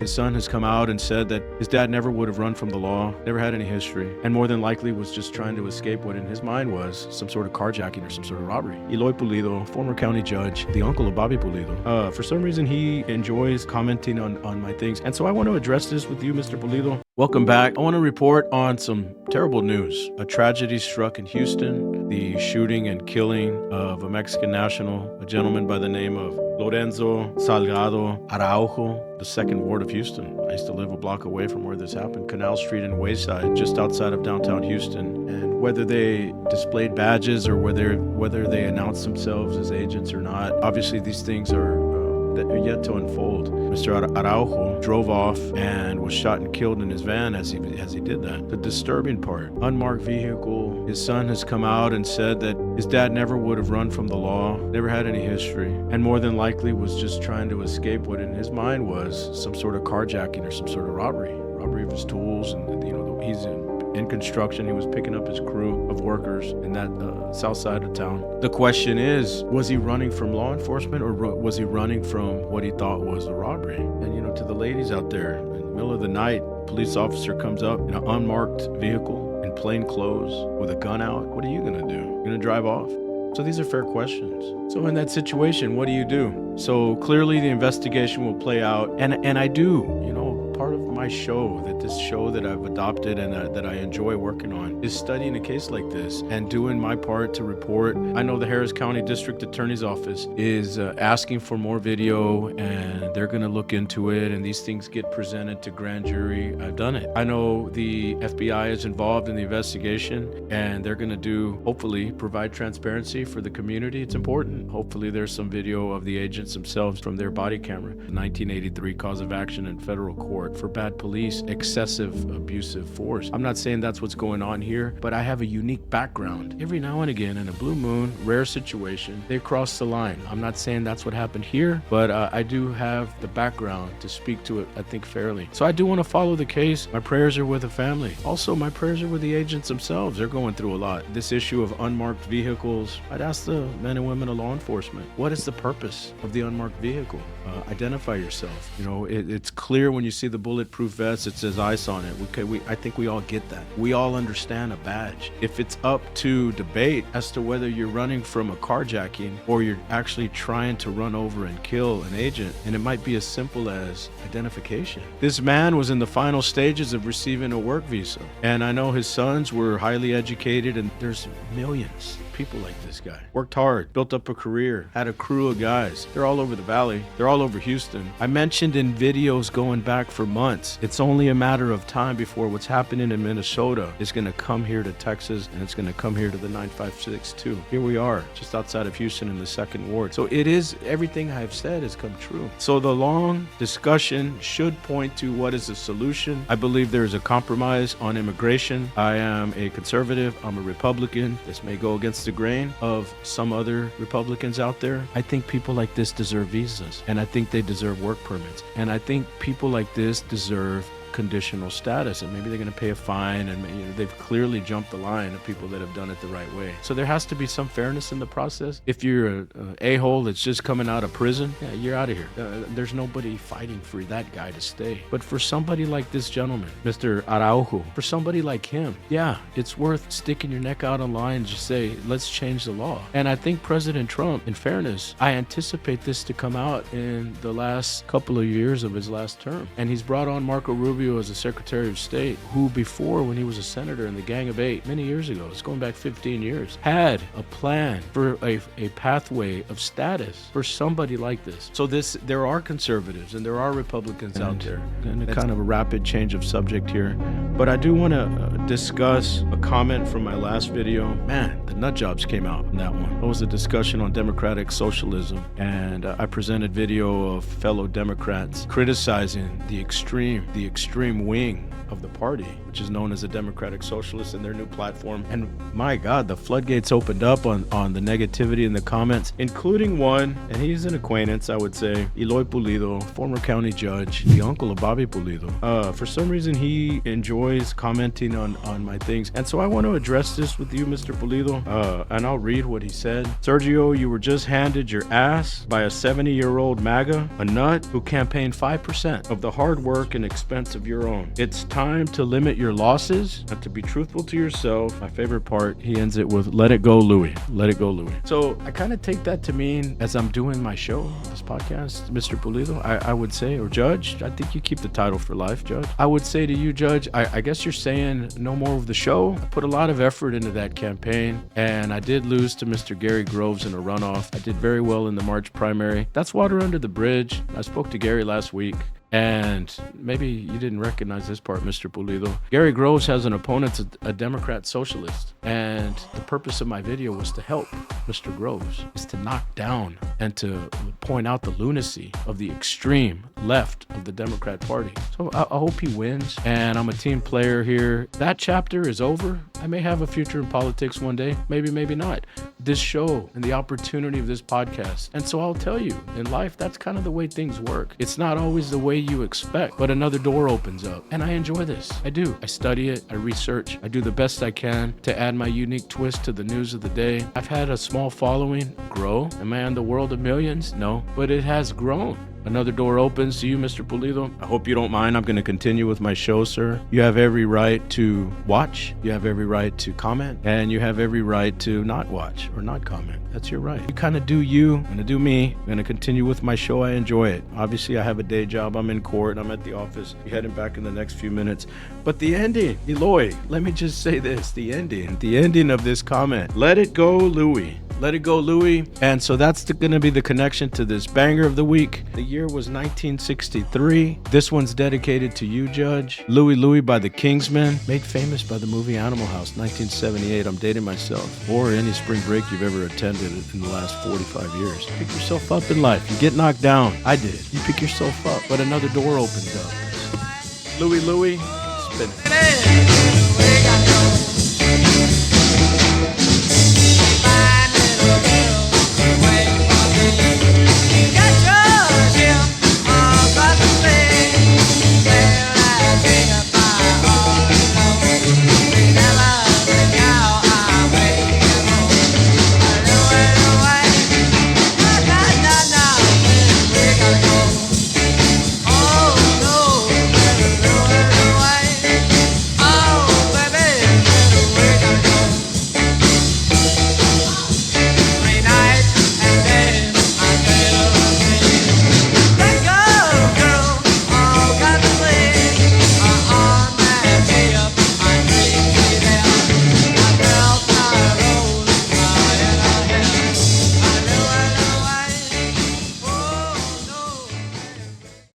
His son has come out and said that his dad never would have run from the law, never had any history, and more than likely was just trying to escape what in his mind was some sort of carjacking or some sort of robbery. Eloy Pulido, former county judge, the uncle of Bobby Pulido. For some reason, he enjoys commenting on my things. And so I want to address this with you, Mr. Pulido. Welcome back. I want to report on some terrible news. A tragedy struck in Houston, the shooting and killing of a Mexican national, a gentleman by the name of Lorenzo Salgado Araujo, the 2nd Ward of Houston. I used to live a block away from where this happened, Canal Street and Wayside, just outside of downtown Houston. And whether they displayed badges or whether they announced themselves as agents or not, obviously these things are yet to unfold. Mr. Araujo drove off and was shot and killed in his van as he did that. The disturbing part, unmarked vehicle. His son has come out and said that his dad never would have run from the law, never had any history, and more than likely was just trying to escape what in his mind was some sort of carjacking or some sort of robbery of his tools. And he's in construction. He was picking up his crew of workers in that south side of town. The question is, was he running from law enforcement or was he running from what he thought was a robbery? And to the ladies out there, in the middle of the night, a police officer comes up in an unmarked vehicle in plain clothes with a gun out. What are you gonna do? You're gonna drive off? So these are fair questions. So in that situation, what do you do? So clearly the investigation will play out, and I do, part of my show, this show that I've adopted and that I enjoy working on, is studying a case like this and doing my part to report. I know the Harris County District Attorney's Office is asking for more video, and they're going to look into it, and these things get presented to grand jury. I've done it. I know the FBI is involved in the investigation, and they're going to hopefully provide transparency for the community. It's important. Hopefully there's some video of the agents themselves from their body camera. 1983 cause of action in federal court for bad police, excessive abusive force. I'm not saying that's what's going on here, but I have a unique background. Every now and again, in a blue moon, rare situation, they cross the line. I'm not saying that's what happened here, but I do have the background to speak to it, I think, fairly. So I do want to follow the case. My prayers are with the family. Also, my prayers are with the agents themselves. They're going through a lot. This issue of unmarked vehicles, I'd ask the men and women of law enforcement, what is the purpose of the unmarked vehicle? Identify yourself. It's clear when you see the bulletproof vest, it says ICE on it. I think we all get that. We all understand a badge. If it's up to debate as to whether you're running from a carjacking or you're actually trying to run over and kill an agent, and it might be as simple as identification. This man was in the final stages of receiving a work visa, and I know his sons were highly educated, and there's millions of people like this guy. Worked hard, built up a career, had a crew of guys. They're all over the valley. They're all over Houston. I mentioned in videos going back for months, it's only a matter of time before what's happening in Minnesota is going to come here to Texas, and it's going to come here to the 956 too. Here we are, just outside of Houston in the 2nd Ward. So it is, everything I've said has come true. So the long discussion should point to what is the solution. I believe there is a compromise on immigration. I am a conservative. I'm a Republican. This may go against the grain of some other Republicans out there. I think people like this deserve visas, and I think they deserve work permits, and I think people like this deserve conditional status, and maybe they're going to pay a fine, and they've clearly jumped the line of people that have done it the right way. So there has to be some fairness in the process. If you're an a-hole that's just coming out of prison, yeah, you're out of here. There's nobody fighting for that guy to stay. But for somebody like this gentleman, Mr. Araujo, for somebody like him, yeah, it's worth sticking your neck out on line and just say, let's change the law. And I think President Trump, in fairness, I anticipate this to come out in the last couple of years of his last term. And he's brought on Marco Rubio as a Secretary of State, who before, when he was a senator in the Gang of Eight, many years ago, it's going back 15 years, had a plan for a pathway of status for somebody like this. So there are conservatives and there are Republicans out there. And a kind of a rapid change of subject here. But I do want to discuss a comment from my last video. Man, the nut jobs came out in that one. It was a discussion on democratic socialism, and I presented video of fellow Democrats criticizing the extreme extreme wing of the party, which is known as the Democratic Socialists, and their new platform. And my God, the floodgates opened up on the negativity in the comments, including one, and he's an acquaintance, I would say, Eloy Pulido, former county judge, the uncle of Bobby Pulido. For some reason, he enjoys commenting on my things. And so I want to address this with you, Mr. Pulido, and I'll read what he said. Sergio, you were just handed your ass by a 70-year-old MAGA, a nut who campaigned 5% of the hard work and expense of your own. It's time to limit your losses and to be truthful to yourself. My favorite part, he ends it with, let it go, Louie. Let it go, Louie. So I kind of take that to mean, as I'm doing my show, this podcast, Mr. Pulido, I would say, or Judge, I think you keep the title for life, Judge. I would say to you, Judge, I guess you're saying no more of the show. I put a lot of effort into that campaign, and I did lose to Mr. Gary Groves in a runoff. I did very well in the March primary. That's water under the bridge. I spoke to Gary last week. And maybe you didn't recognize this part, Mr. Pulido. Gary Groves has an opponent, a Democrat socialist. And the purpose of my video was to help Mr. Groves, is to knock down and to point out the lunacy of the extreme left of the Democrat Party. So I hope he wins. And I'm a team player here. That chapter is over. I may have a future in politics one day. Maybe, maybe not. This show and the opportunity of this podcast. And so I'll tell you, in life, that's kind of the way things work. It's not always the way you expect, but another door opens up, and I enjoy this. I do. I study it, I research, I do the best I can to add my unique twist to the news of the day. I've had a small following grow. Am I in the world of millions? No, but it has grown. Another door opens to you, Mr. Pulido. I hope you don't mind. I'm going to continue with my show, sir. You have every right to watch. You have every right to comment. And you have every right to not watch or not comment. That's your right. You kind of do you. I'm going to do me. I'm going to continue with my show. I enjoy it. Obviously, I have a day job. I'm in court. I'm at the office. Be heading back in the next few minutes. But the ending, Eloy, let me just say this. The ending of this comment. Let it go, Louie. Let it go, Louie. And so that's going to be the connection to this banger of the week. The year was 1963. This one's dedicated to you, Judge. Louie Louie by the Kingsmen, made famous by the movie Animal House, 1978. I'm dating myself. Or any spring break you've ever attended in the last 45 years. Pick yourself up in life. You get knocked down. I did. You pick yourself up, but another door opens up. Louie Louie, spin it.